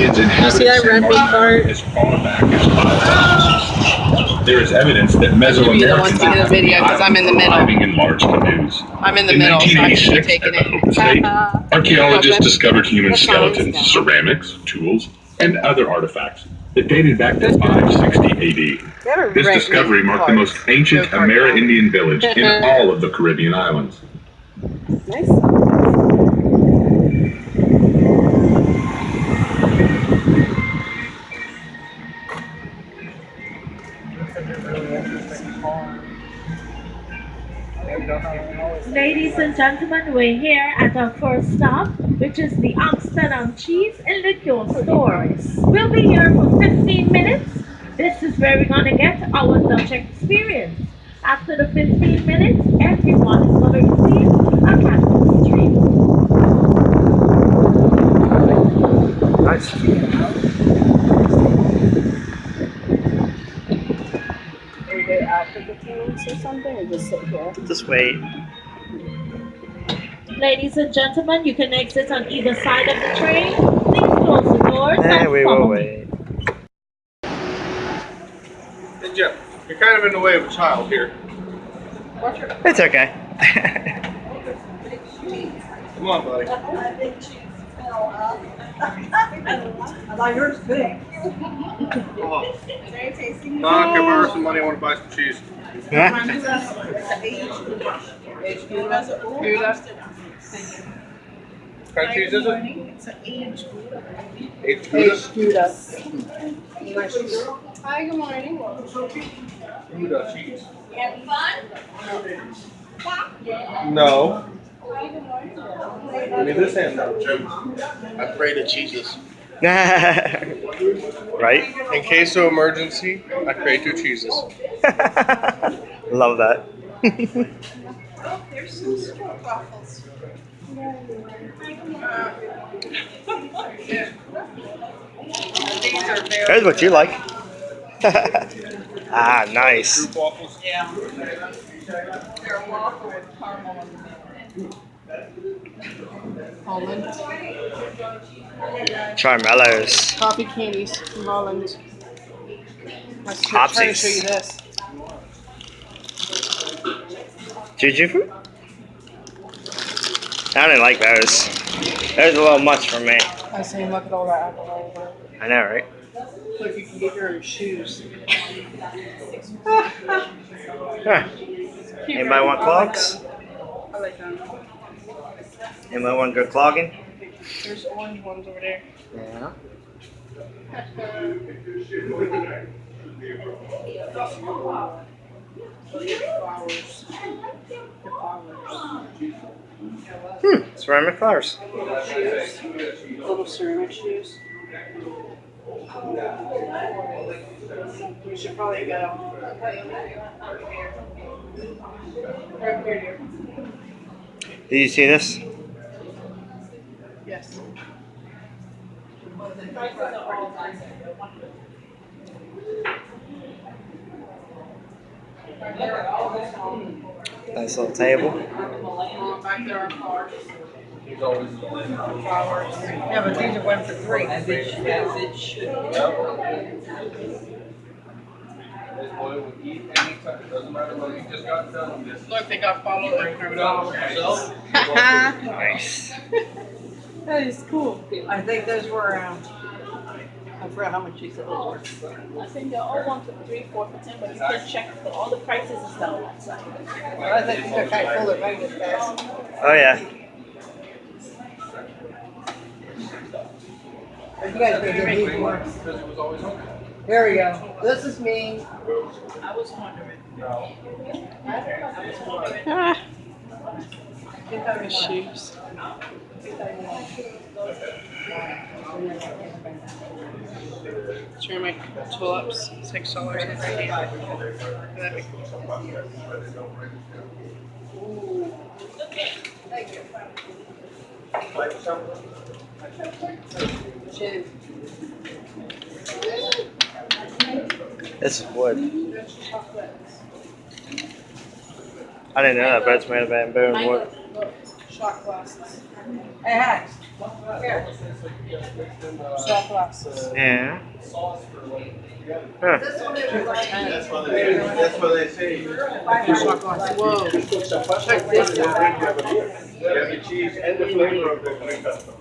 Indians inhabited San Marcos as far back as 5,000. There is evidence that Mesoamerican living in large canoes. I'm in the In middle, so I should be 1986, taking at the Hope Estate, archaeologists discovered human skeletons, ceramics, tools, and other artifacts that dated back to 560 AD. This discovery marked the most ancient Amerindian village in all of the Caribbean islands. Nice. Ladies and gentlemen, we're here at our first stop, which is the Amsterdam Cheese and Liqueur store. We'll be here for 15 minutes. This is where we're gonna get our Dutch experience. After the 15 minutes, everyone is gonna receive a campus treat. Nice. After the teams or something, or just sit here? Just wait. Ladies and gentlemen, you can exit on either side of the train. Please close the doors and We follow will me. wait. Hey Jeff, you're kind of in the way of a child here. It's okay. Come on, buddy. I like yours big. Come on. Don, can I borrow some money? I want to buy some cheese. What kind of cheese is it? It's an aged Gouda. Aged Gouda? Hi, good morning. Gouda cheese. You having fun? No. Give me this hand now. I pray to Jesus. Right? In case of emergency, I pray to Jesus. Love that. Oh, there's some straw waffles. These are very Here's what you like. Ah, nice. Group waffles. Yeah. They're a waffle with caramel in them. Holland. Charmellos. Coffee candies from Holland. I'm trying to Hopsies. show you this. Juju fruit? I didn't like those. Those a little much for me. I was saying, look at all that alcohol over. I know, right? Look, you can get your own shoes. Huh. Anybody want clogs? I like them. Anybody want good clogging? There's orange ones over there. Yeah. Flowers. The flowers. Ceramic flowers. Shoes. Little ceramic shoes. We should probably go. Right here. Did you see this? Yes. Nice little table. Back there are flowers. He's always in the land. Flowers. Yeah, but these are 1 for 3. As it should. This boy will eat anytime. It doesn't matter what he just got done. Just Look, they got followers and flowers. Nice. That is cool. I think those were around. I forgot how much you said those were. I think they're all 1 for 3, 4 for 10, but you can check for all the prices and stuff on that side. Well, I think they're kind of full of money this fast. Oh yeah. You guys can give me more. because it was always hungry. Here we go. This is me. I was wondering. The shoes. Ceramic tulips, $6. That'd be cool. Thank you. This is wood. I didn't know that bread's made of bamboo and wood. Shot glasses. Hey, Hax. Here. Shot glasses. Yeah. Huh. This one is like That's what they say. Shot glasses. Whoa. check this out. You have the cheese and the flavor of the green pesto.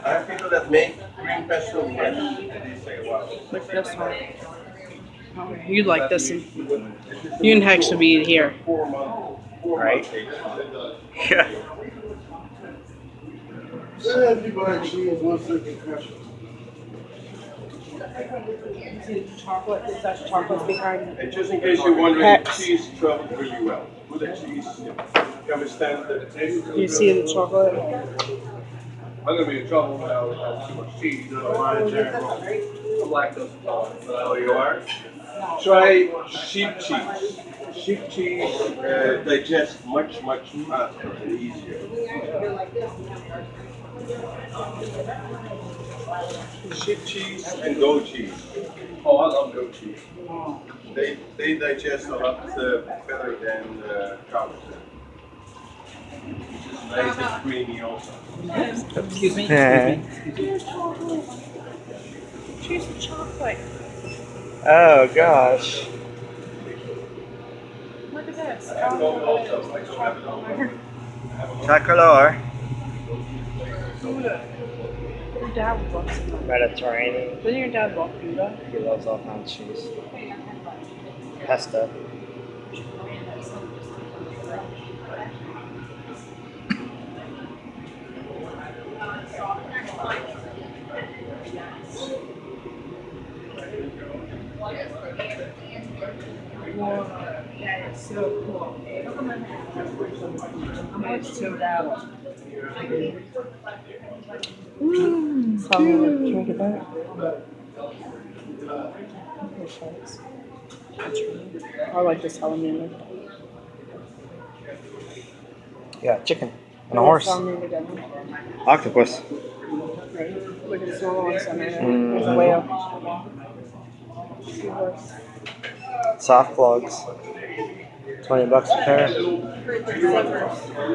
I have people that make green pesto fresh, and they say, wow. Look at this one. Oh, you'd like this one. You and Hex should be here. Right? Yeah. Everybody cheese wants to be fresh. See the chocolate? Is that chocolate behind it? And just in case you're wondering, Hex. cheese travels really well. With the cheese, you can stand the taste. You see the chocolate? I'm gonna be in trouble when I have too much cheese. I'm lactose intolerant. Oh, you are? Try sheep cheese. Sheep cheese digests much faster and easier. Sheep cheese and goat cheese. Oh, I love goat cheese. They digest a lot better than cows. It's nice and creamy also. Excuse me. Choose the chocolate. Oh gosh. Look at this. Tacolor. Your dad would love some. Mediterranean. Doesn't your dad love Gouda? He loves all kinds of cheese. Pesto. That is so cool. I'm going to that one. Drink it back. I like this salamander. Yeah, chicken. And a horse. Salamander again. Octopus. Right. Look at this normal one center. There's a whale. Seahorse. Soft plugs. $20 a pair.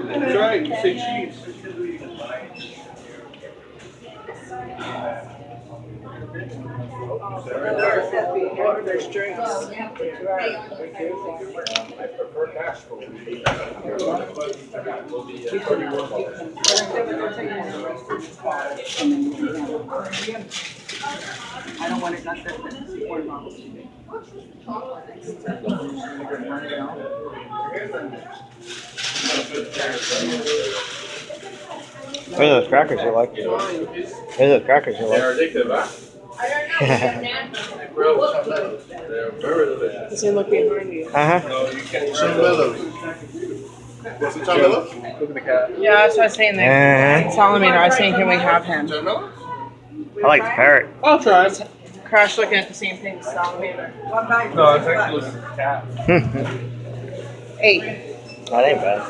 That's right, you say cheese. There's drinks. I prefer Nashville. I don't want it not that or not. Where are those crackers you like? Where are those crackers you They're like? addictive, huh? They're very delicious. Does he look behind you? Uh-huh. No, you can't. What's the tamalo? Look at the cat. Yeah, that's what I was saying there. Salamander, I was saying, can we have him? I like the parrot. I'll try. Crash looking at the same thing, salamander. No, it's actually looking at the cat. 8. That ain't bad.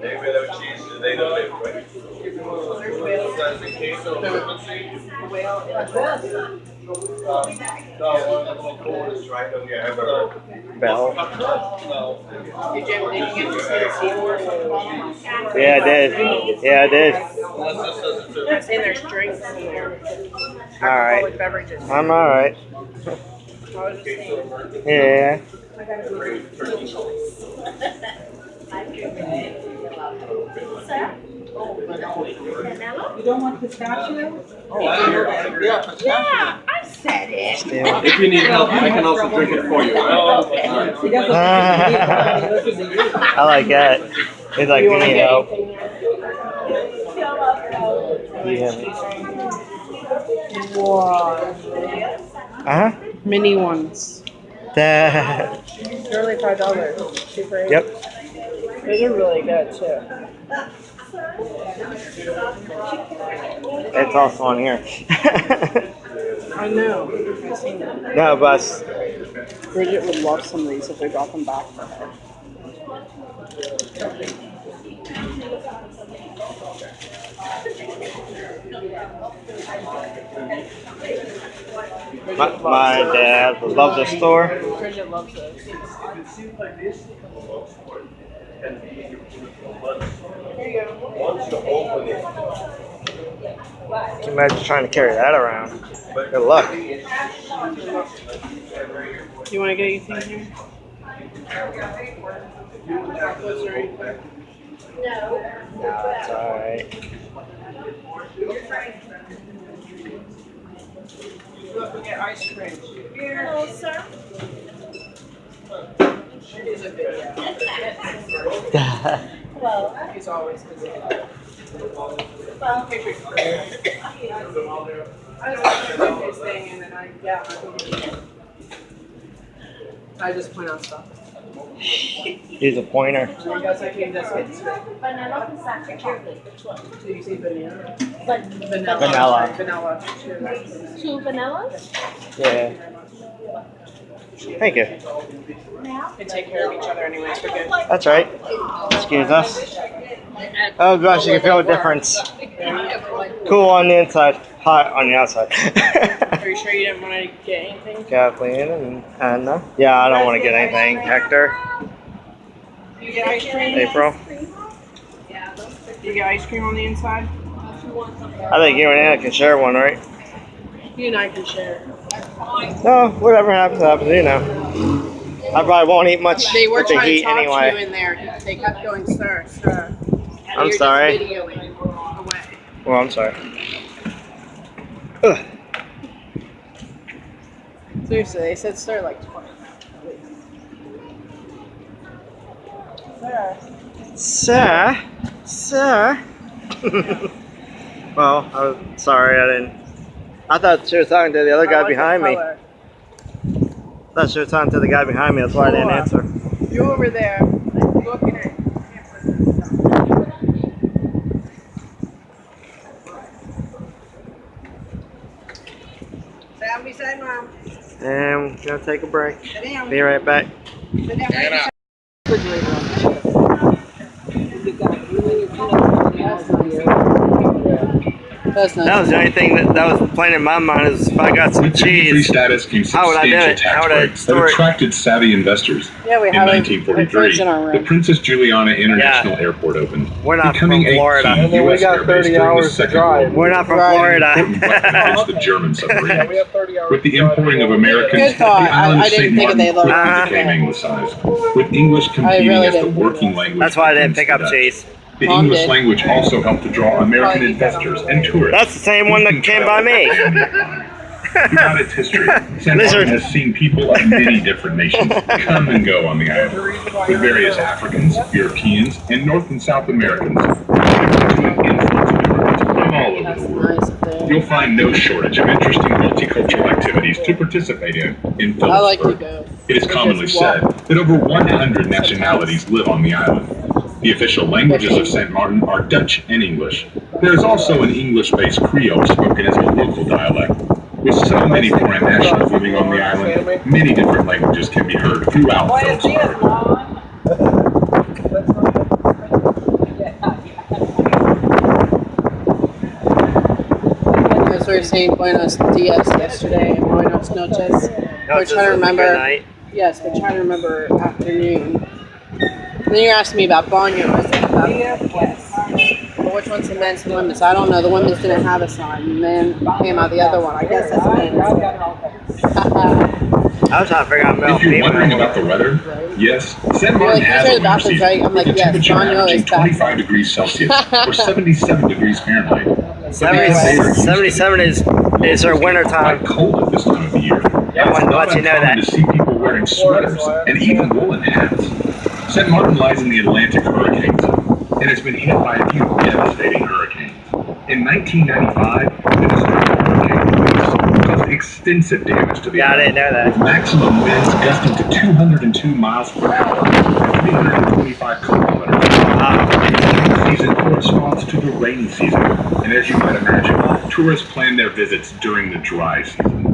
They without cheese, they don't live, right? That's in case of emergency. Right on your hammer. Bell. No. Did you get to see the seahorse? Yeah, I did. Yeah, I did. Unless this says it's I'm saying there's drinks in here. Alright. Alcoholic beverages. I'm alright. I was just saying. Yeah. You don't want pistachio? Yeah, I said it. If you need help, I can also drink it for you. He doesn't he listens to you. I like that. He's like, you need help. Yeah. Wow. Uh-huh. Mini ones. That. They're only $5. Super. Yep. Those are really good too. It's also on here. I know. I've seen them. No, but Bridget would love some of these if they got them back for her. My dad loves the store. Bridget loves those. Can you imagine trying to carry that around? Good luck. You want to get anything here? What's there anything? No, it's alright. Look, we get ice cream. Hello, sir. He's a video. Well, He's always busy. well, I was watching his thing and then I just point out stuff. He's a pointer. I guess I can just get straight. vanilla pistachio chocolate. Which one? Did you say vanilla? Vanilla. Vanilla. Vanilla. Two vanillas? Yeah. Thank you. They take care of each other anyways. We're good. That's right. Excuse us. Oh gosh, you can feel the difference. Cool on the inside, hot on the outside. Are you sure you didn't want to get anything? Kathleen and Anna. Yeah, I don't want to get anything. Hector, You get ice cream? April. You get ice cream on the inside? I think you and Anna can share one, right? You and I can share. No, whatever happens, happens. You know. I probably won't eat much They were with the trying to heat talk to you anyway. in there. They kept going, sir, sir. And I'm you're sorry. Just videoing away. Well, I'm sorry. Ugh. Seriously, they said sir like twice. Sir. Sir. Well, I'm sorry, I didn't. I thought she was talking to the other I guy like the behind me. color. I thought she was talking to the guy behind me, that's why I didn't answer. You over there looking at. Stand beside mom. And we're gonna take a break. Sit down. Be right back. Sit down. That's That was the only thing that was playing in my mind is if I got some With duty-free cheese. status came How would I do substantial it? How tax would I breaks that store it? attracted savvy investors. Yeah, we In have a fridge 1943, in our the room. Princess Juliana International Airport opened, We're not becoming from a Florida. key And then we U.S. got airbase 30 during the hours to Second drive. World War. We're not from Right. Florida. Important weapon against the German submarines. We have 30 hours With the to drive. importing of Americans, Good thought. the island I of didn't St. think Martin they quickly looked became like anglicized, with English competing really as the didn't think working that. language. That's why I didn't against pick the up Dutch. cheese. The Mom English did. language also helped to draw American Probably got investors on and tourists. That's the same one that came by me. Throughout its history, San Lizard. Martin has seen people of many different nations come and go on the island, with various Africans, Europeans, and North and South Americans to an influx of immigrants from all over the world. Nice up there. You'll find no shortage of interesting multicultural activities to participate in I like to Phillipsburg. go. It is commonly said that over 100 nationalities live on the island. The official languages of St. Martin are Dutch and English. There is also an English-based Creole spoken as a local dialect. With so many foreign nationals living on the island, many different languages can be heard throughout Phillipsburg. As we were saying Buenos Dias yesterday and Buenos Noches. We're trying to remember. Good night. Yes, we're trying to remember afternoon. And then you're asking me about baño. I said about yes. Well, which one's the men's and women's? I don't know. The women's didn't have a sign. And then came out the other one. I guess that's men's. I was trying to figure out Mel If you're Female. wondering about the weather, yes, San You're Martin like, has these are a the winter bathrooms, season, right? I'm like, with the yes, temperature baño averaging is bathroom. 25 degrees Celsius or 77 degrees Fahrenheit. But 77 is our winter time. quite cold at this time of the year. I wanted to It's not let you know uncommon that. to see people wearing sweaters and even woolen hats. St. Martin lies in the Atlantic hurricane zone and has been hit by a few devastating hurricanes. In 1995, the destructive hurricane caused extensive damage to the Yeah, I island, didn't know that. with maximum winds gusting to 202 miles per hour, 325 kilometers per hour. The season corresponds to the rainy season, and as you might imagine, tourists plan their visits during the dry season.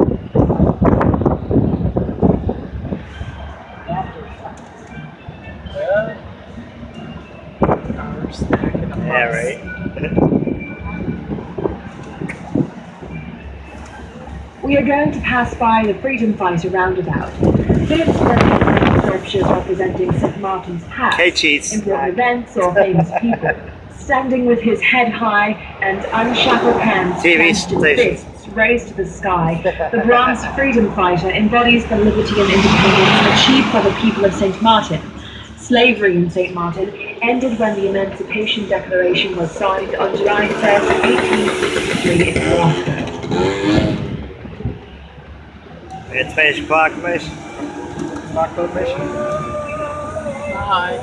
Yeah, right. We are going to pass by the freedom fighter roundabout. Phillips sculptures representing St. Martin's past, important events or famous people, standing with his head high and unshackled hands clenched in fists raised to the sky. The bronze freedom fighter embodies the liberty and independence achieved by the people of St. Martin. Slavery in St. Martin ended when the Emancipation Declaration was signed on July 1st, 1863 in Alaska. It's Spanish proclamation. Proclamation. Hi.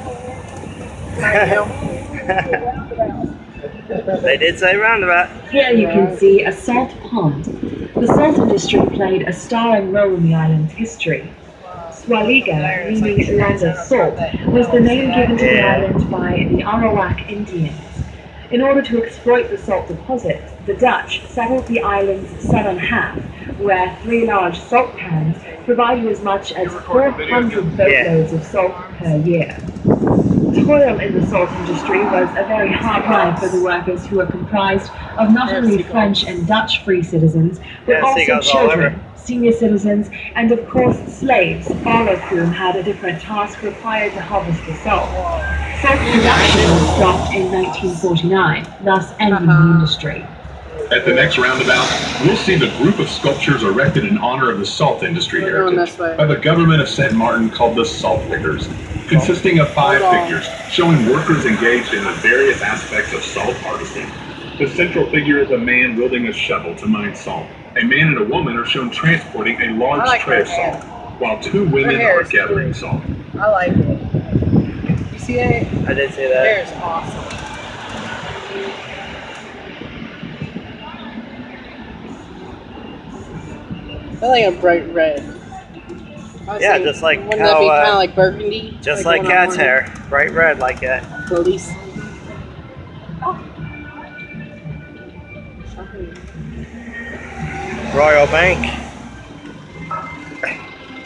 They did say roundabout. Here you can see a salt pond. The salt industry played a starring role in the island's history. Swaliga, meaning land of salt, was the name given to the island by the Arawak Indians. In order to exploit the salt deposit, the Dutch settled the island's southern half, where 3 large salt pans provided as much as 400 boatloads of salt per year. Toil in the salt industry was a very hard life for the workers, who were comprised of not only French and Dutch free citizens, but also children, senior citizens, and of course slaves, all of whom had a different task required to harvest the salt. Salt production was stopped in 1949, thus ending the industry. At the next roundabout, we'll see the group of sculptures erected in honor of the salt industry heritage by the government of St. Martin called the Salt Pickers, consisting of 5 figures showing workers engaged in the various aspects of salt harvesting. The central figure is a man wielding a shovel to mine salt. A man and a woman are shown transporting a large tray of salt, while 2 women are gathering salt. I like it. You see it? I did see that. Hair is awesome. I like a bright red. Yeah, just like wouldn't that be kind of like burgundy? Just like Cat's hair, bright red like that. Police. Royal Bank.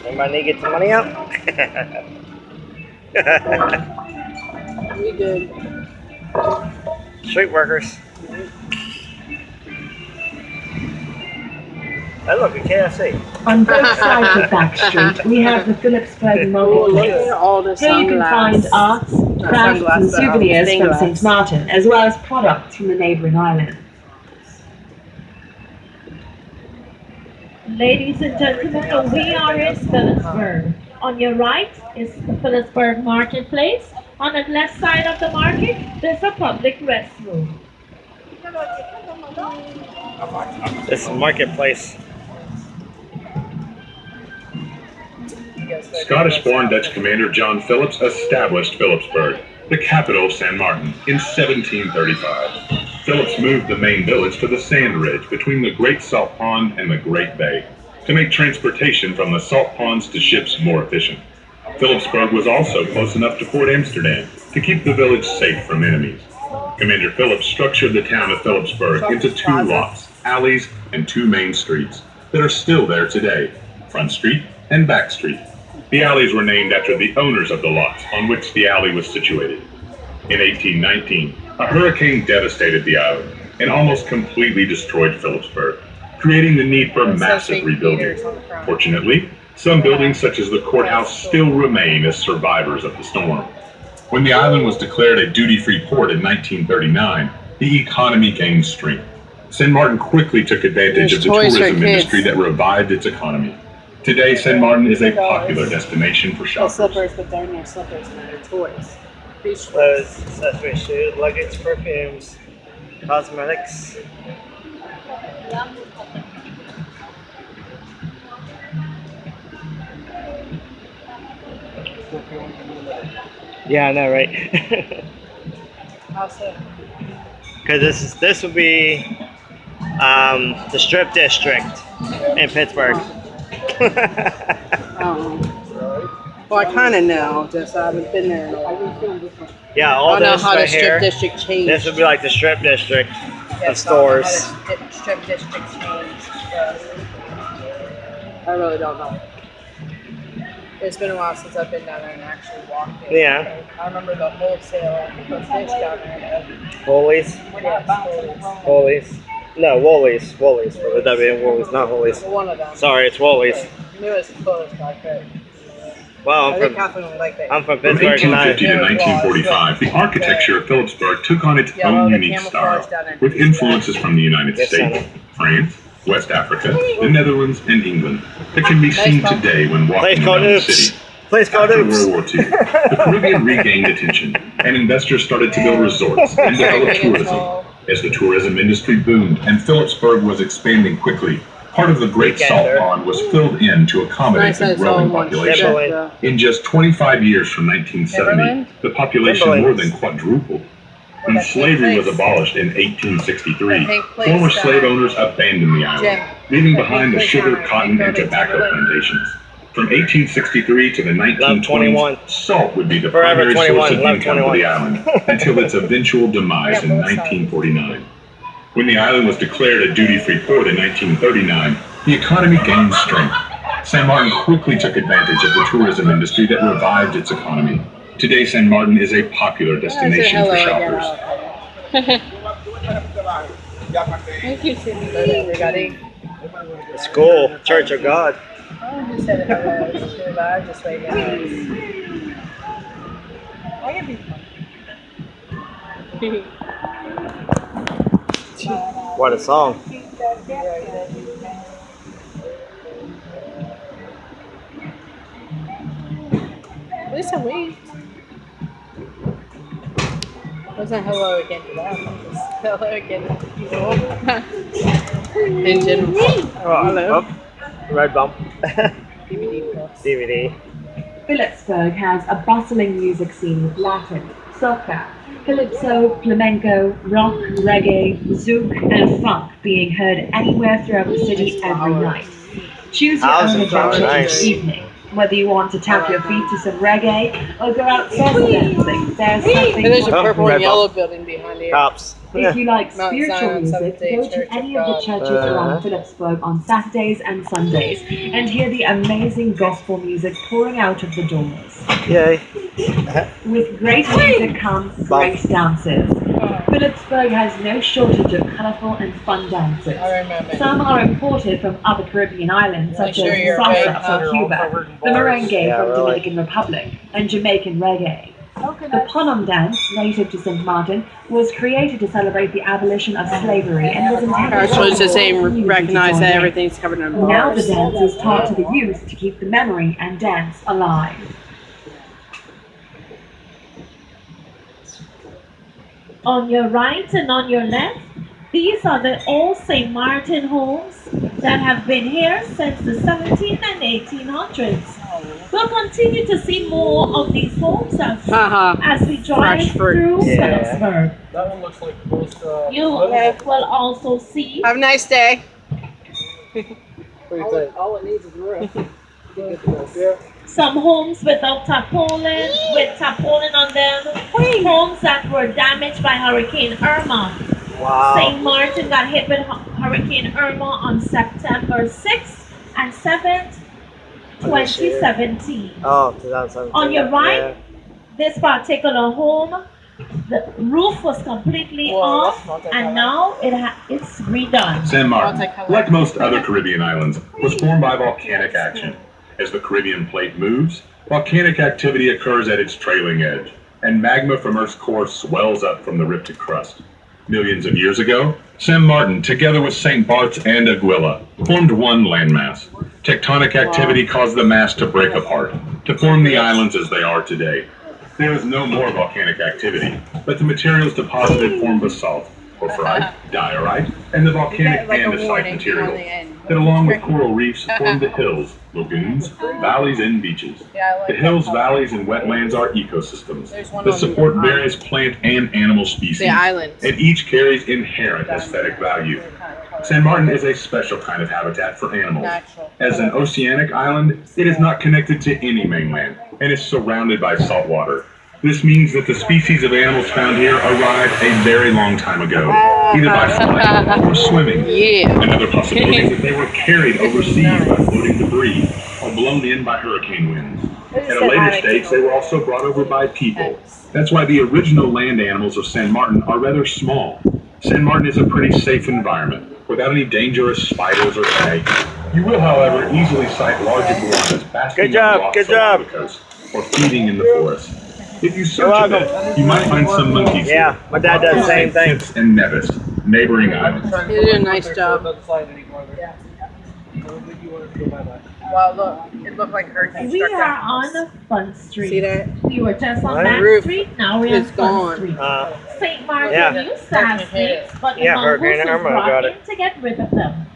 Anybody need to get the money out? We good. Street workers. That look at KFC. On both sides of Back Street, we have the Phillipsburg Marketplace. Here you can find arts, crafts, and souvenirs from St. Martin, as well as products from the neighboring island. Ladies and gentlemen, we are in Phillipsburg. On your right is the Phillipsburg Marketplace. On the left side of the market, there's a public restroom. This is Marketplace. Scottish-born Dutch commander John Phillips established Phillipsburg, the capital of San Martin, in 1735. Phillips moved the main village to the sand ridge between the Great Salt Pond and the Great Bay to make transportation from the salt ponds to ships more efficient. Phillipsburg was also close enough to Port Amsterdam to keep the village safe from enemies. Commander Phillips structured the town of Phillipsburg into 2 lots, alleys, and 2 main streets that are still there today, Front Street and Back Street. The alleys were named after the owners of the lots on which the alley was situated. In 1819, a hurricane devastated the island and almost completely destroyed Phillipsburg, creating the need for massive rebuilding. Fortunately, some buildings such as the courthouse still remain as survivors of the storm. When the island was declared a duty-free port in 1939, the economy gained strength. San Martin quickly took advantage of the tourism industry that revived its economy. Today, San Martin is a popular destination for shoppers. Slippers, but they're no slippers, they're toys. Clothes, accessories, shoes, luggage, perfumes, cosmetics. Yeah, I know, right? Because this would be the strip district in Pittsburgh. Well, I kind of know, just I haven't been there in a while. Yeah, all I don't know this how right the strip here. district changed. This would be like the strip district of So I don't know stores. how the strip district changed. I really don't know. It's been a while since I've been down there and actually walked in. Yeah. I remember the wholesale fish down there. Foley's. Yes, Foley's. No, Wally's. Wally's. For the W and Wally's, not Wally's. One of them. Sorry, it's Wally's. Newest closed, I think. Well, I think Catherine would like that. I'm from From Pittsburgh, and 1850 to 1945, the architecture of Phillipsburg took on its own unique style, with influences from the United States, France, West Africa, the Netherlands, and England that can be seen today when walking around the city. After World War II, the Caribbean regained attention, and investors started to build resorts and develop tourism. As the tourism industry boomed and Phillipsburg was expanding quickly, part of the Great Salt Pond was filled in to accommodate the growing population. In just 25 years from 1970, the population more than quadrupled. When slavery was abolished in 1863, former slave owners abandoned the island, leaving behind the sugar, cotton, and tobacco plantations. From 1863 to the 1920s, salt would be the primary source of income for the island until its eventual demise in 1949. When the island was declared a duty-free port in 1939, the economy gained strength. San Martin quickly took advantage of the tourism industry that revived its economy. Today, San Martin is a popular destination for shoppers. Thank you, everybody. The school, Church of God. Oh, who said hello? I just wait now. I can be fun. What a song. At least I waved. Wasn't hello again to them. Just hello again to people. In general. Oh, hello. Oh, red bump. DVD plus. DVD. Phillipsburg has a bustling music scene with Latin, soca, calypso, flamenco, rock, reggae, zouk, and funk being heard anywhere throughout the city every night. Choose your own adventure each evening. Whether you want to tap your feet to some reggae or go out salsa dancing, there's something There's a for purple and red yellow bump. building behind you. Cops. If you like Mount spiritual Zion, music, Seventh-day go Church to of any of the God. churches around Phillipsburg on Saturdays and Sundays and hear the amazing gospel music pouring out of the doors. Yay. With great music comes great dances. Phillipsburg has no shortage of colorful and fun dances. I remember. Some are imported from other Caribbean islands such Make sure as you're salsa right. from Cuba, the merengue Yeah, from really. Dominican Republic, and Jamaican reggae. The Ponum dance, native to St. Martin, was created to celebrate the abolition of slavery and was intended So it's the same, community to recognize join that in. everything's covered in Now the bars. dance is taught to the youth to keep the memory and dance alive. On your right and on your left, these are the old St. Martin homes that have been here since the 17th and 1800s. We'll continue to see more of these homes as we drive Fresh fruit. through Yeah. Phillipsburg. That one looks like the most, You will also see Have a nice day. what do you think? All it needs is room. Yeah. some homes without tarpaulin, with tarpaulin on them, homes that were damaged by Hurricane Irma. Wow. St. Martin got hit with Hurricane Irma on September 6th and 7th, 2017. Oh, 2017. On your right, Yeah. this particular home, the roof was completely off, and now it's redone. San Martin, like most other Caribbean islands, was formed by volcanic action. As the Caribbean plate moves, volcanic activity occurs at its trailing edge, and magma from Earth's core swells up from the rifted crust. Millions of years ago, San Martin, together with St. Bart's and Aguila, formed one landmass. Tectonic activity caused the mass to break apart, to form the islands as they are today. There is no more volcanic activity, but the materials deposited form basalt, porphyry, diorite, and the volcanic andesite material that, along with coral reefs, form the hills, lagoons, valleys, and beaches. The hills, valleys, and wetlands are ecosystems that support various plant and animal species, The islands. and each carries inherent aesthetic value. San Martin is a special kind of habitat for animals. As an oceanic island, it is not connected to any mainland and is surrounded by salt water. This means that the species of animals found here arrived a very long time ago, either by flying or swimming. Yeah. Another possibility is that they were carried overseas by floating debris or blown in by hurricane winds. At a later stage, they were also brought over by people. That's why the original land animals of San Martin are rather small. San Martin is a pretty safe environment, without any dangerous spiders or snakes. You will, however, easily sight large iguanas basking on rocks along the coast, or feeding in the forest. If you search a bit, you might find some monkeys. Yeah, my dad does the same thing. Kitts and Nevis, neighboring islands. You did a nice job. Wow, look, it looked like a hurricane We struck are that on house. Fun Street. See that? We were just on Right. that Roof street, now we're on is Fun gone. Street. Uh, St. Martin Yeah. used to have snakes, but the Yeah, Hurricane mongooses Irma brought got in it. to get rid of them.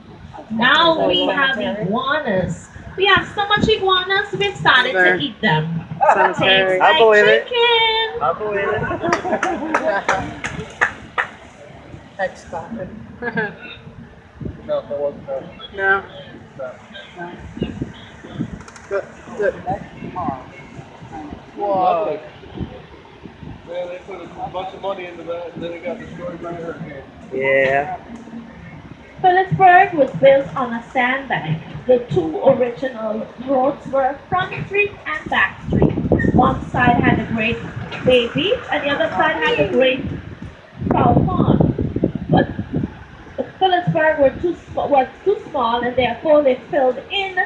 Now we have iguanas. We have so much iguanas, we've started There. to eat them. Cemetery. Tastes I like believe it. chicken. I believe it. Heck spotted. No, that wasn't that. No. Good. Good. Whoa. Lovely. Man, they put a bunch of money into that, and then it got destroyed by a hurricane. Yeah. Phillipsburg was built on a sandbank. The two original roads were Front Street and Back Street. One side had a great Bay Beach and the other side had a great Foul Pond. But Phillipsburg was too small and therefore they filled in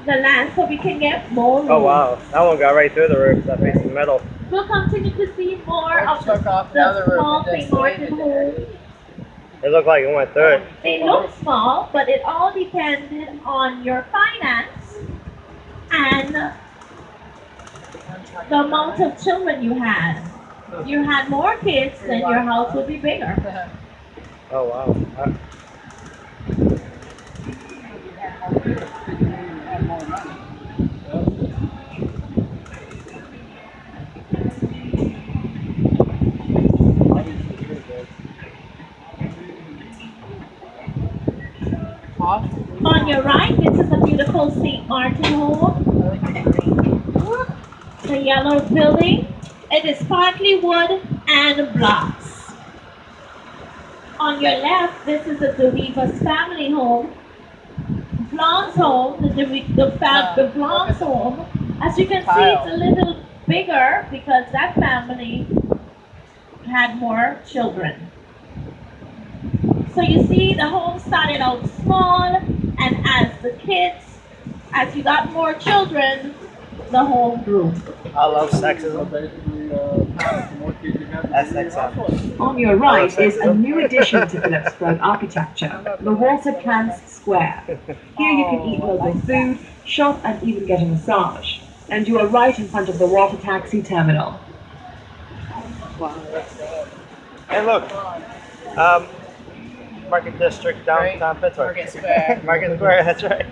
the land so we can get more room. Oh wow, that one got right through the roof. That piece of metal. We'll continue to see more of Took off another the roof small and just St. Martin landed homes. It looked like it went through it. They look small, but it all depended on your finance and the amount of children you had. If you had more kids, then your house would be bigger. Oh wow. On your right, this is a beautiful St. Martin home. The yellow building. It is partly wood and blocks. On your left, this is the DeRivas family home. Blonde's home, the Blonde's home. As you can see, it's a little bigger because that family had more children. So you see, the home started out small, and as you got more children, the home grew. I love sexism. Basically, more kids you have. That's sexism. On your right is a new addition to Phillipsburg architecture, the Walter Kranz Square. Here you can eat local food, shop and even get a massage. And you are right in front of the water taxi terminal. Hey look, Market District, downtown Pittsburgh. Market Square. Market Square, that's right.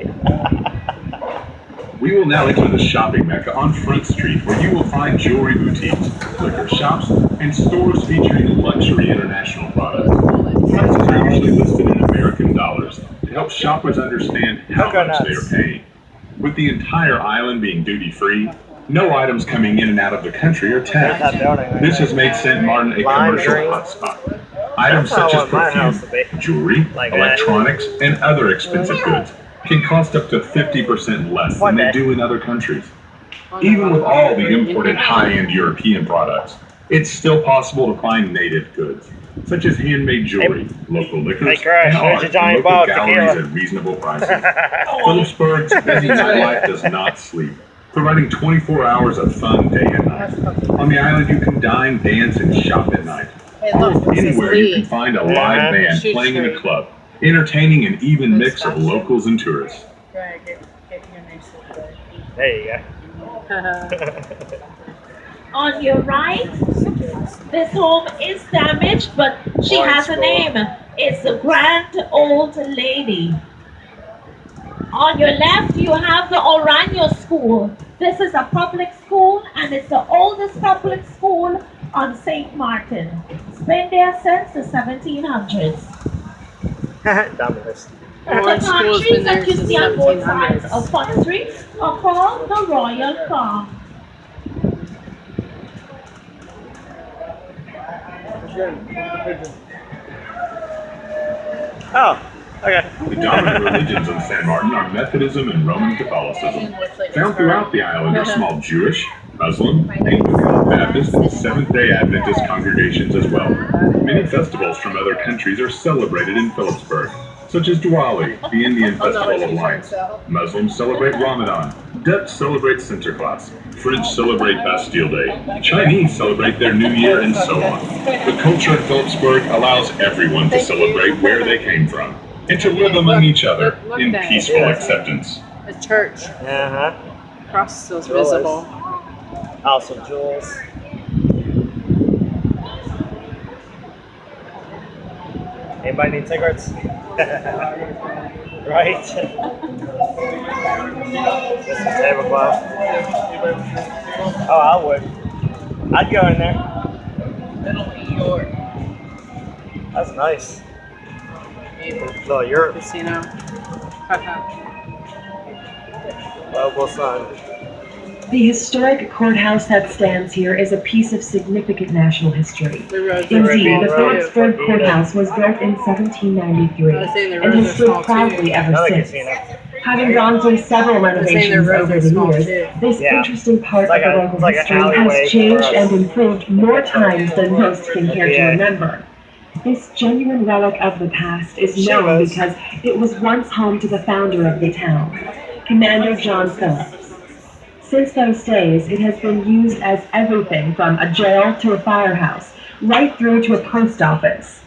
We will now enter the shopping mecca on Front Street, where you will find jewelry boutiques, liquor shops, and stores featuring luxury international products. Prices are usually listed in American dollars to help shoppers understand how much they are paying. With the entire island being duty-free, no items coming in and out of the country are taxed. This has made St. Martin a commercial hotspot. Items such as perfume, jewelry, electronics, and other expensive goods can cost up to 50% less than they do in other countries. Even with all the imported high-end European products, it's still possible to find native goods, such as handmade jewelry, local liquors, and art in local galleries at reasonable prices. Phillipsburg's busy nightlife does not sleep, providing 24 hours of fun day and night. On the island, you can dine, dance, and shop at night. Almost anywhere you can find a live band playing in a club, entertaining an even mix of locals and tourists. There you go. On your right, this home is damaged, but she has a name. It's the Grand Old Lady. On your left, you have the Oranyo School. This is a public school, and it's the oldest public school on St. Martin. It's been there since the 1700s. Dumbest. The palm trees that you see on both sides of Fun Street are called the Royal Farm. Oh, okay. The dominant religions in San Martin are Methodism and Roman Catholicism. Found throughout the island are small Jewish, Muslim, Anglican, Baptist, and Seventh-day Adventist congregations as well. Many festivals from other countries are celebrated in Phillipsburg, such as Diwali, the Indian Festival of Lights. Muslims celebrate Ramadan. Dutch celebrate Sinterklaas. French celebrate Bastille Day. Chinese celebrate their New Year, and so on. The culture in Phillipsburg allows everyone to celebrate where they came from and to live among each other in peaceful acceptance. A church. Uh-huh. Cross still visible. House of Jewels. Anybody need cigarettes? Right? This is tablecloth. Oh, I would. I'd go in there. Middle New York. That's nice. Little Europe. Casino. Global sun. The historic courthouse that stands here is a piece of significant national history. Indeed, the Phillipsburg Courthouse was built in 1793 and has stood proudly ever since. Having gone through several renovations over the years, this interesting part of the local history has changed and improved more times than most can care to remember. This genuine relic of the past is known because it was once home to the founder of the town, Commander John Phillips. Since those days, it has been used as everything from a jail to a firehouse, right through to a post office.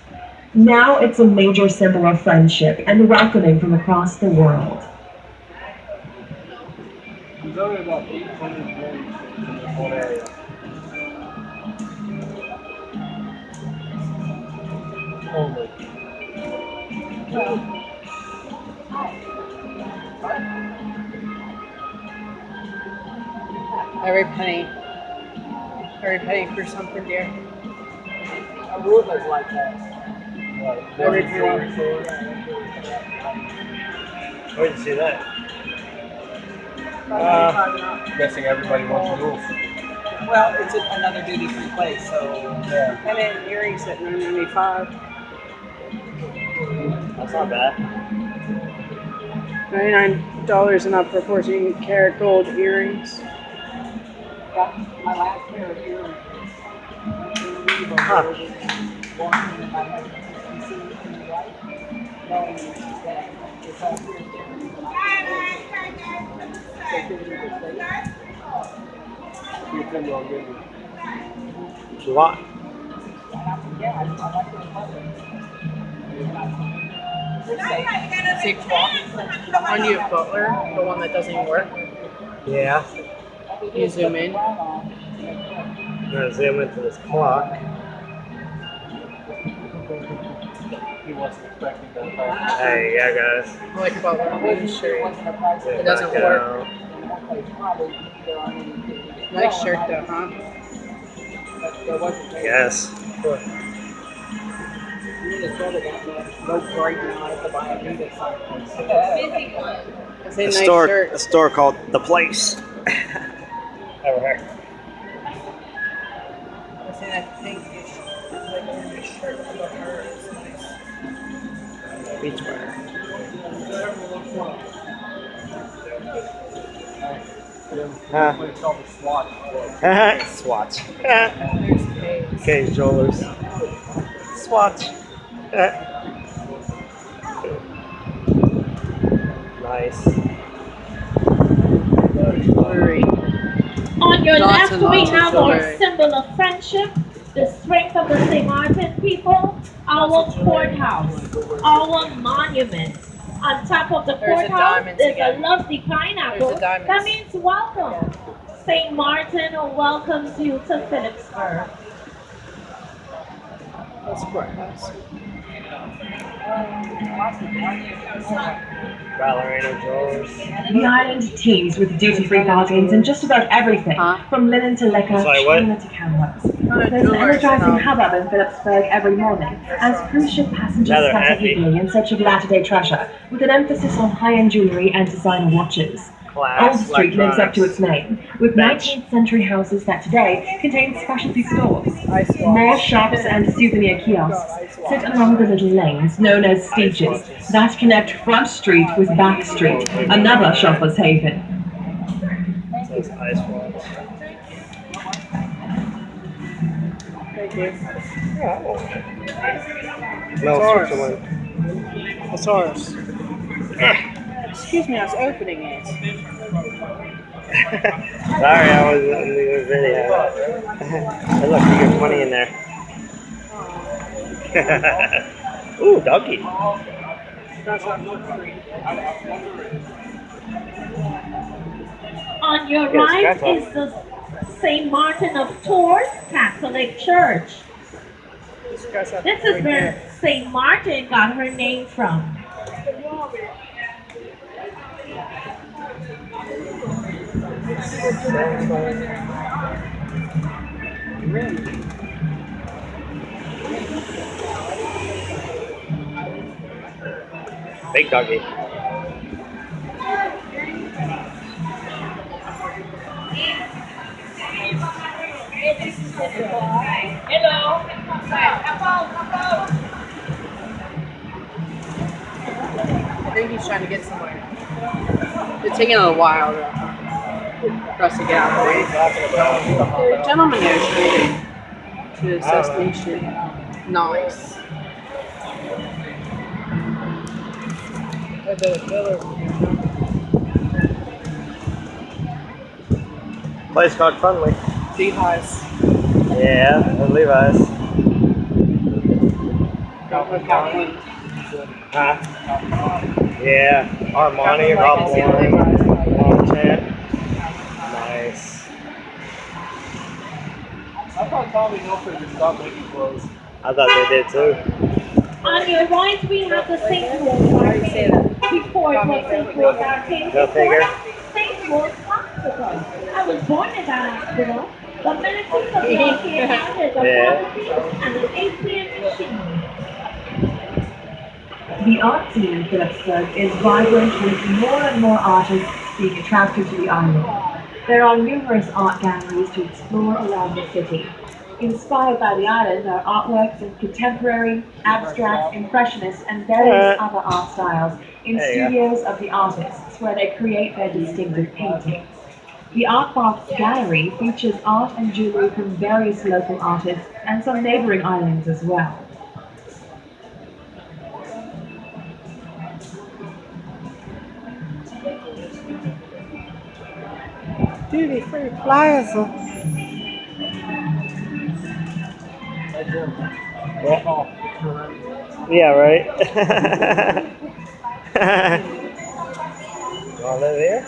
Now it's a major symbol of friendship and welcoming from across the world. There's only about 800 graves in this whole area. Only. Every penny for something, dear. I would like that. Every penny. Where'd you see that? Guessing everybody wants a roof. Well, it's another duty-free place, so. Yeah. And then earrings at $9.95. That's not bad. $99 and up for 14-karat gold earrings. Got my last pair of earrings. What? Six walk. On you, Butler, the one that doesn't even work. Yeah. You zoom in. I'm gonna zoom into this clock. He wasn't expecting that. There you go, guys. I like Butler on the shirt. Zoom It doesn't back work. out. Nice shirt though, huh? Yes. No brightening on it to buy a new design. It's a A nice store, shirt. a store called The Place. Over here. I see that pink like a nice shirt above her. It's nice. Beachwear. It's called the SWAT. Swatch. There's Kay's. Kay's Jewelers. Swatch. Nice. Jewelry. On your Lots left, and we lots of have our jewelry. symbol of friendship, the strength of the St. Martin people, our courthouse, our monument. On top of the There's a courthouse, diamonds there's again. a lovely pineapple. There's a diamonds. That means welcome. St. Martin welcomes you to Phillipsburg. That's courthouse. Ballerina Jewelers. The island teems with duty-free bargains in just about everything, from linen to liquor, Sorry, what? china to cameras. There's an energizing hubbub in Phillipsburg every morning as cruise ship passengers Now they're scatter happy. eagerly in search of latter-day treasure, with an emphasis on high-end jewelry and designer watches. Old Class. Street lives up to its name, with Bench. 19th century houses that today contain specialty stores. Ice watch. More shops and souvenir kiosks sit along the little lanes known as steeches that connect Front Street with Back Street, another shopper's haven. Says Ice Watch. you. No, ours. Switzerland. What's ours? Excuse me, I was opening it. Sorry, I was in the video. Hey, look, you got money in there. Ooh, doggy. On your right is the St. Martin of Tours Catholic Church. This is where St. Martin got her name from. Big doggy. Hello. I think he's trying to get somewhere. It's taking a while for us to get out of the way. The gentleman there to his destination. Nice. Place called Friendly. Levi's. Yeah, and Levi's. Calvin. Huh? Yeah, Armani, Ralph Lauren, Longchamp. Nice. I thought Tommy Hilfiger stopped making clothes. I thought they did too. On your right, we have the St. Louis Arcade. Before it was St. Louis Arcade, Go figure. St. Louis Hospital. I was born in that hospital. The medicine of the arcade added a pharmacy and an ATM machine. The art scene in Phillipsburg is vibrant with more and more artists being attracted to the island. There are numerous art galleries to explore around the city. Inspired by the island are artworks in contemporary, abstract, impressionist, and various other art styles in studios of the artists where they create their distinctive paintings. The Art Box Gallery features art and jewelry from various local artists and some neighboring islands as well. Duty free plaza. Yeah, right? You want to live here?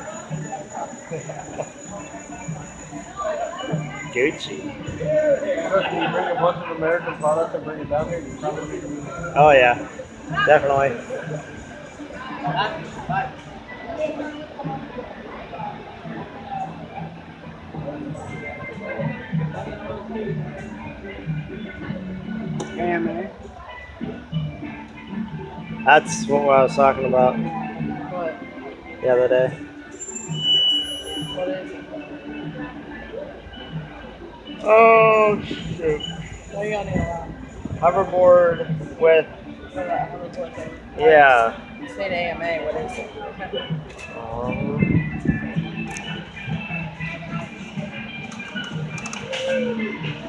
Gucci. Can you bring a bunch of American products and bring it down here? You probably need to Oh yeah, definitely. AMA. That's what I was talking about What? the other day. What is it? Oh shoot. What are you on here? Hoverboard with, yeah. You said AMA, what is it?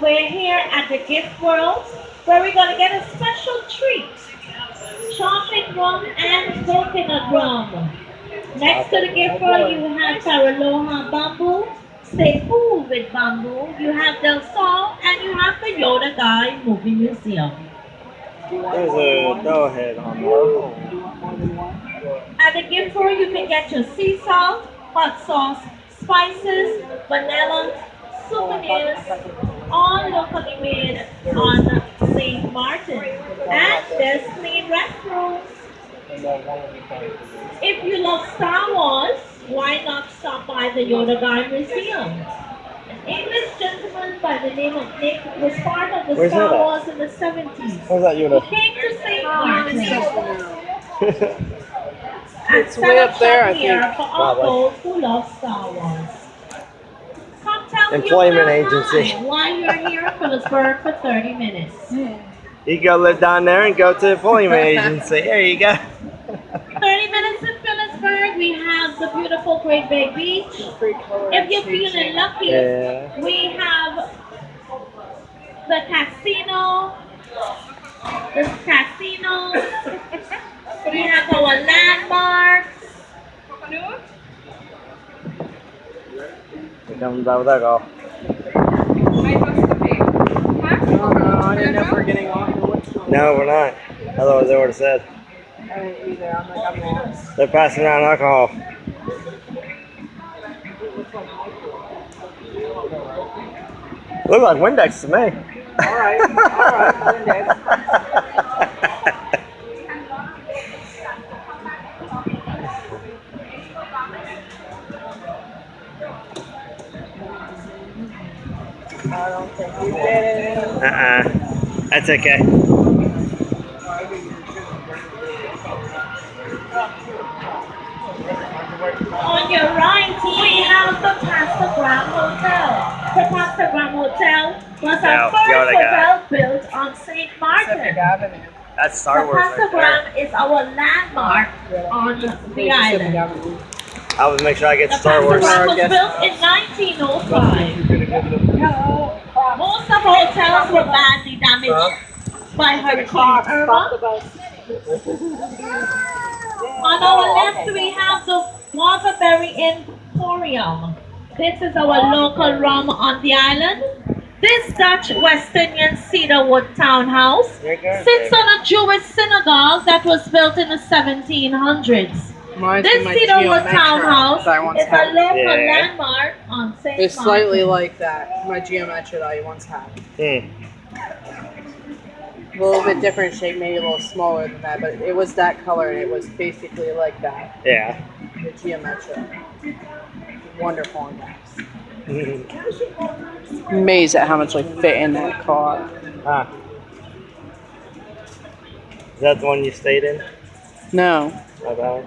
We're here at the Gift World, where we're going to get a special treat. Chocolate rum and coconut rum. Next to the Gift World, you have Paraloha Bamboo. Stay cool with bamboo. You have Del Sol, and you have the Yoda Guy Movie Museum. There's a dough head on there. At the Gift World, you can get your sea salt, hot sauce, spices, vanilla, souvenirs, all locally made on St. Martin. And there's clean restrooms. If you love Star Wars, why not stop by the Yoda Guy Museum? An English gentleman by the name of Nick was part of the Star Wars in the 70s. Where's that Yoda? He came to St. Martin. It's way up there, I here think. for all those who love Star Wars. Come tell Employment me about agency. why you're here in Phillipsburg for 30 minutes. You go live down there and go to the employment agency. There you go. 30 minutes in Phillipsburg, we have the beautiful Great Bay Beach. If you're feeling lucky, we have the casino. This casino. We have our landmarks. Here comes that with that golf. Oh no, I didn't know if we're getting off or what's going on. No, we're not. Otherwise, they would have said. I didn't either. I'm like, I'm lost. They're passing around alcohol. Look like Windex to me. Alright, Windex. I don't think you did it. That's okay. On your right, we have the Pittsburgh Hotel. The Pittsburgh Hotel was our first hotel built on St. Martin. That's Star Wars right The there. Pittsburgh is our landmark on the island. I would make sure I get The Star Wars. Pittsburgh was built in 1905. Most of our hotels were badly damaged by Hurricane Irma. On our left, we have the Waterbury Emporium. This is our local rum on the island. This Dutch West Indian cedarwood townhouse sits on a Jewish synagogue that was built in the 1700s. This cedarwood townhouse is a local landmark on St. Martin. It's slightly like that, my geometry that I once had. A little bit different shape, maybe a little smaller than that, but it was that color and it was basically like that. Yeah. The geometry. Wonderful on that. Amazed at how much like fit in that car. Ah. Is that the one you stayed in? No. My bad.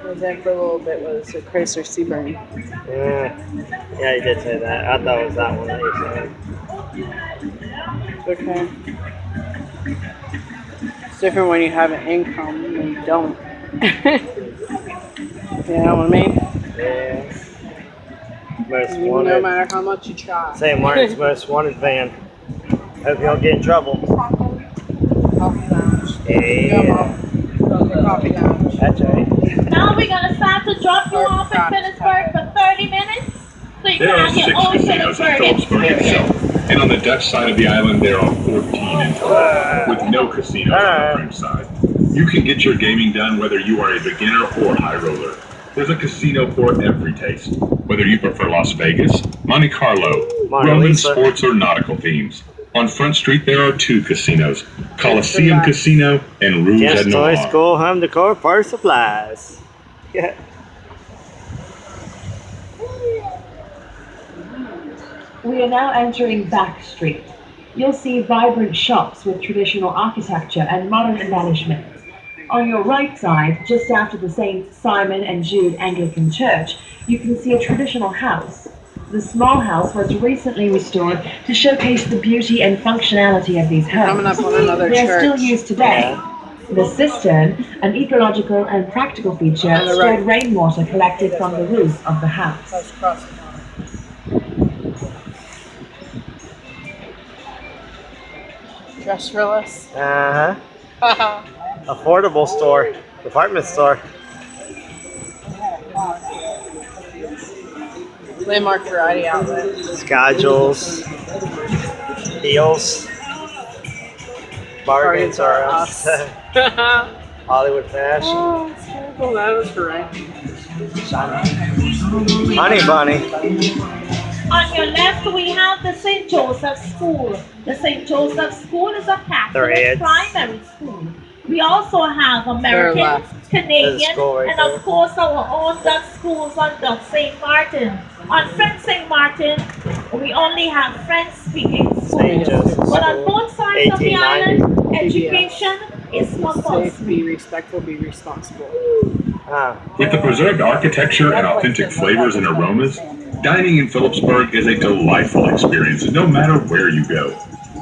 Was there for a little bit was a Chrysler Sebring. Yeah, you did say that. I thought it was that one that you said. It's okay. It's different when you have an income and you don't. You know what I mean? Yeah. Most wanted. No matter how much you try. St. Martin's most wanted van. Hope you don't get in trouble. Coffee lounge. Yeah. Coffee lounge. That's right. Now we're going to start to drop you off in Pittsburgh for 30 minutes. So you There can are have your 6 own casinos in Phillipsburg itself, and on the Dutch side of the island there are 14 in total, with no casinos on the French side. You can get your gaming done whether you are a beginner or high roller. There's a casino for every taste, whether you prefer Las Vegas, Monte Carlo, Roman sports or nautical themes. On Front Street there are 2 casinos, Coliseum Casino and Rouge Just et Toy Noir. School, home decor, party supplies. Yeah. We are now entering Back Street. You'll see vibrant shops with traditional architecture and modern embellishments. On your right side, just after the St. Simon and Jude Anglican Church, you can see a traditional house. The small house was recently restored to showcase the beauty and functionality of these homes. Coming up on another They are church. still used today. The cistern, an ecological and practical feature, stored rainwater collected from the roof of the house. That's across the pond. Dress for less. Uh-huh. Affordable store. Department store. Landmark variety outlet. Schedules. Deals. Bargains are us. Hollywood fashion. Oh, it's terrible. That was correct. Honey Bunny. On your left, we have the St. Joseph School. The St. Joseph School is a Catholic primary school. We also have American, Canadian, and of course our own Dutch schools on Dutch St. Martin. On French St. Martin, we only have French-speaking schools. But on both sides of the island, education is compulsory. Safe, be respectful, be responsible. With the preserved architecture and authentic flavors and aromas, dining in Phillipsburg is a delightful experience no matter where you go.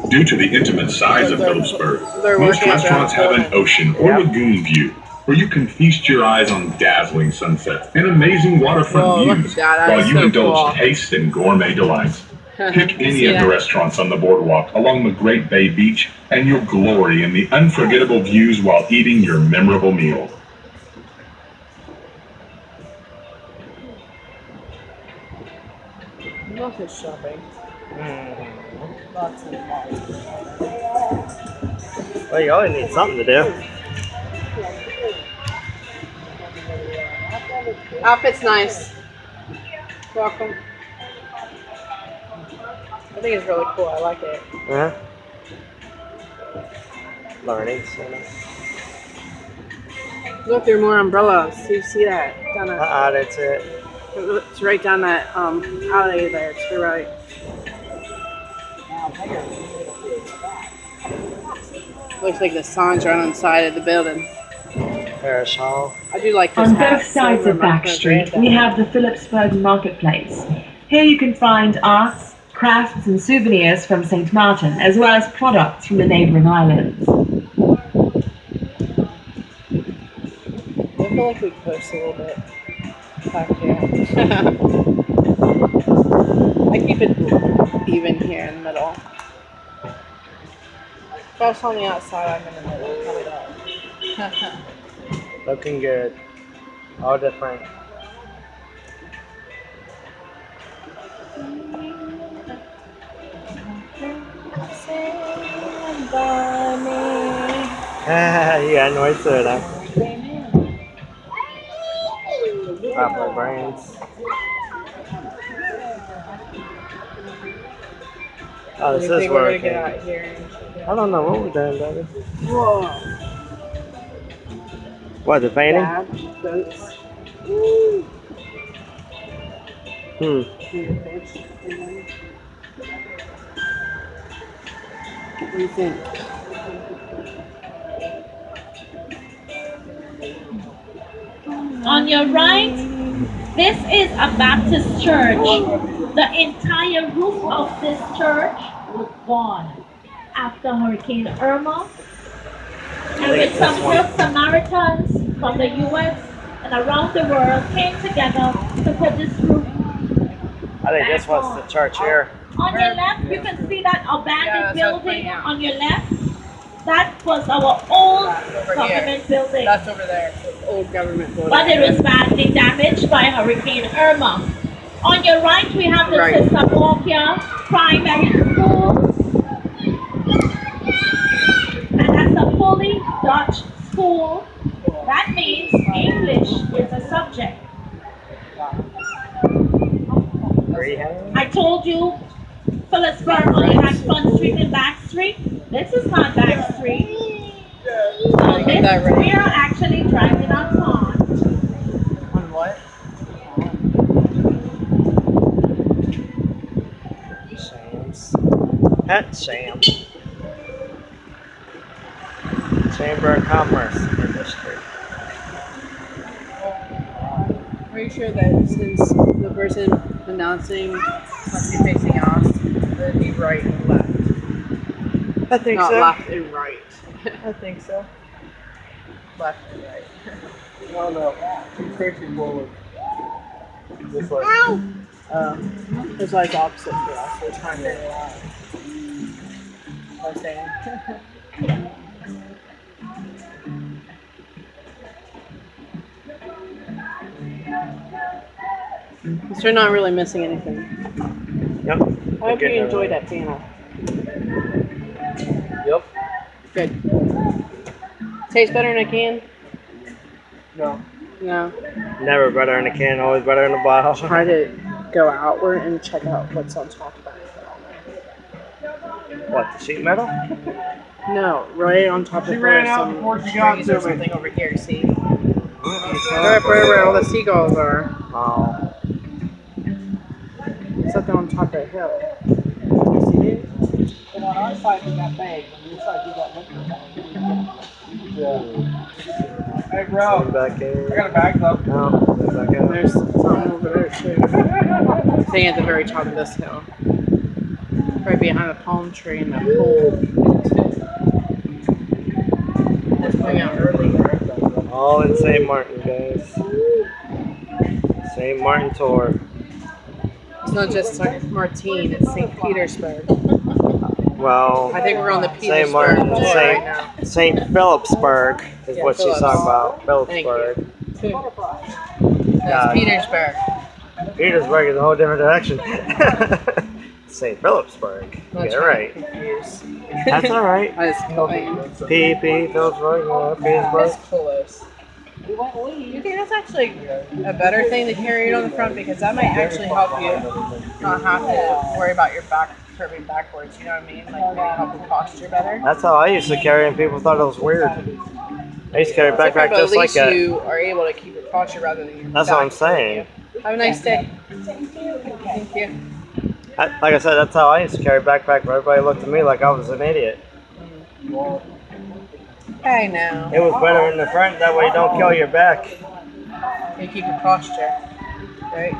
Due to the intimate size of Phillipsburg, most restaurants have an ocean or lagoon view, where you can feast your eyes on dazzling sunsets and amazing waterfront views, while you indulge tastes and gourmet delights. Pick any of the restaurants on the boardwalk along the Great Bay Beach, and you'll glory in the unforgettable views while eating your memorable meal. Lots of shopping. Lots and lots of shopping. Well, you always need something to do. Outfit's nice. Welcome. I think it's really cool. I like it. Uh-huh. Learning center. Look, there are more umbrellas. Do you see that? Down that That's it. it's right down that alley there. To the right. Looks like the signs are on the side of the building. Parish Hall. I do like this On hat. both sides of Back Street, we have the Phillipsburg Marketplace. Here you can find arts, crafts and souvenirs from St. Martin, as well as products from the neighbouring islands. I feel like we push a little bit back here. I keep it even here in the middle. If I was on the outside, I'm in the middle. Looking good. All different. You got noise to it, huh? Pop my brains. Oh, this is where we get came. out here. I don't know what we're doing, baby. Whoa. What, the painting? Badge, boats. What do you think? On your right, this is a Baptist church. The entire roof of this church was gone after Hurricane Irma. And with some good Samaritans from the U.S. and around the world came together to put this roof. I think this was the church here. On your left, you can see that abandoned building on your left. That was our old government building. That's over there. The old government building. But it was badly damaged by Hurricane Irma. On your right, we have the Sister Borgia Primary School. And that's a fully Dutch school. That means English is a subject. I told you Phillipsburg only had Front Street and Back Street. This is not Back Street. So this, we are actually driving our car. On what? Sam's. Pet Sam. Chamber of Commerce Industry. Are you sure that since the person announcing must be facing us, that it'd be right and left? I think Not so. left and right. I think so. Left and right. I don't know. It's facing forward. This way. It's like opposite for us. We're trying to figure it out. I'm saying. So you're not really missing anything. Yep. I hope you enjoyed that piano. Yep. Good. Tastes better in a can? No. No. Never better in a can, always better in a bottle. Try to go outward and check out what's on top of that. What, the sheet metal? No, right on top of She her, ran out some before she got trees to or me. something over here, see? Right where all the seagulls are. Oh. It's up there on top of the hill. You see it? And on our side, we got bags. On your side, we got liquor. Yeah. Hey, bro. Back in. I got a bag though. No, back out. There's something over there too. Staying at the very top of this hill. Right behind the palm tree in the pool. Just going out earlier. All in St. Martin, guys. St. Martin tour. It's not just St. Martin, it's St. Petersburg. Well, I think we're on the St. Petersburg Martin, tour right now. St. Phillipsburg is Yeah, what she's talking about. Thank you. Phillipsburg. That's Petersburg. Petersburg is a whole different direction. St. Phillipsburg. Not Get it right. confused. That's all right. I just complain. P.P. Phillipsburg. Petersburg. That's close. You think that's actually a better thing to carry it on the front, because that might actually help you not have to worry about your back curving backwards, you know what I mean? Like maybe help your posture better. That's how I used to carry, and people thought it was weird. I used to carry a backpack But just at like least that. you are able to keep your posture rather than your That's back what I'm saying. Have a nice day. Thank you. Like I said, that's how I used to carry a backpack, but everybody looked at me like I was an idiot. Hey now. It was better in the front, that way you don't kill your back. You keep your posture, right?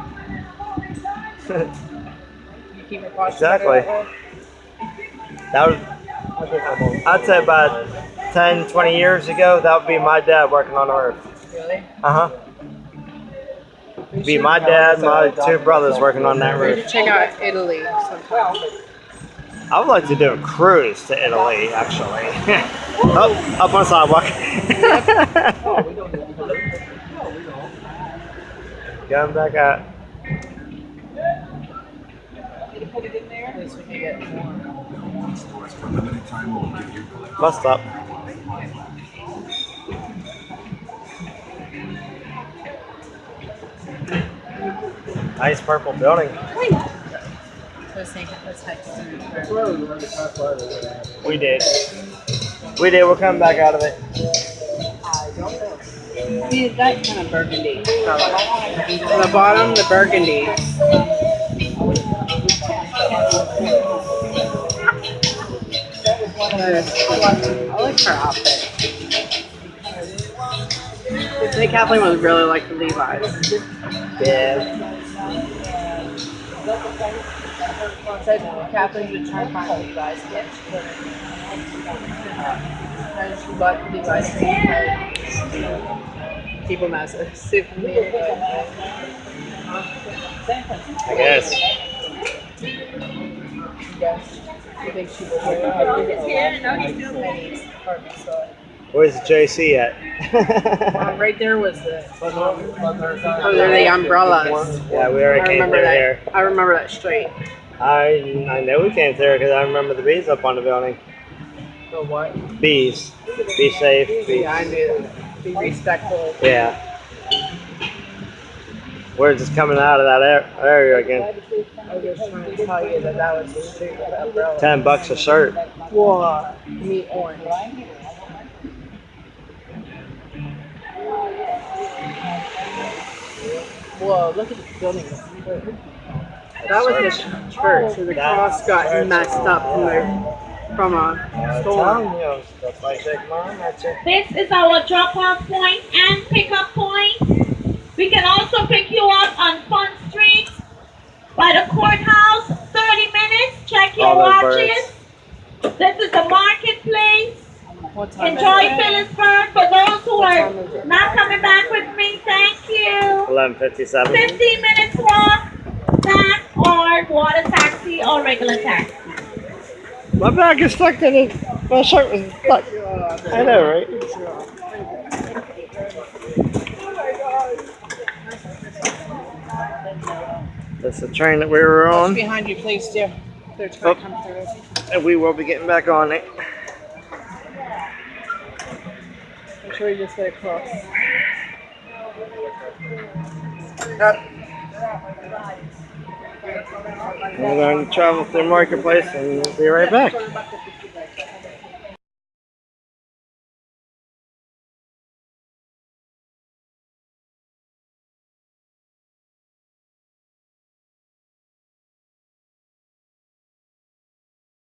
You keep your posture. Exactly. That was, I'd say about 10, 20 years ago, that would be my dad working on Earth. Really? Uh-huh. Be my dad, my two brothers working on that We roof. should check out Italy sometime. I would like to do a cruise to Italy, actually. Up on the sidewalk. Going back out. At least we can get more. Bus stop. Nice purple building. We did. We did. We'll come back out of it. See, that kind of burgundy color. On the bottom, the burgundy. I like her outfit. I think Kathleen would really like the Levi's. Yeah. Said Kathleen would try to find Levi's. Yep. She bought Levi's for keep them as a souvenir. I guess. Yes. You think she would wear Penny's department store? Where's JC at? Right there was the. Oh, they're the umbrellas. Yeah, we already came through here. I remember that straight. I know we came through because I remember the bees up on the building. The what? Bees. Be safe. Be, Yeah, I knew that. Be respectful. yeah. We're just coming out of that area again. I was just trying to tell you that that was the street with the umbrella. $10 a shirt. Whoa. Meat orange. Whoa, look at the building. That was the church, so the cross got messed up from a storm. That's why I take mine. That's it. This is our drop-off point and pick-up point. We can also pick you up on Fun Street by the courthouse. 30 minutes. Check your watches. This is the marketplace. Enjoy Phillipsburg. For those who are not coming back with me, thank you. 11:57. 15 minutes walk back, or water taxi or regular taxi. My bag is stuck to the. My shirt was stuck. I know, right? That's the train that we were What's on, behind you, please, do. They're trying to come through. and we will be getting back on it. I'm sure you just get across. We're going to travel through Marketplace and be right back.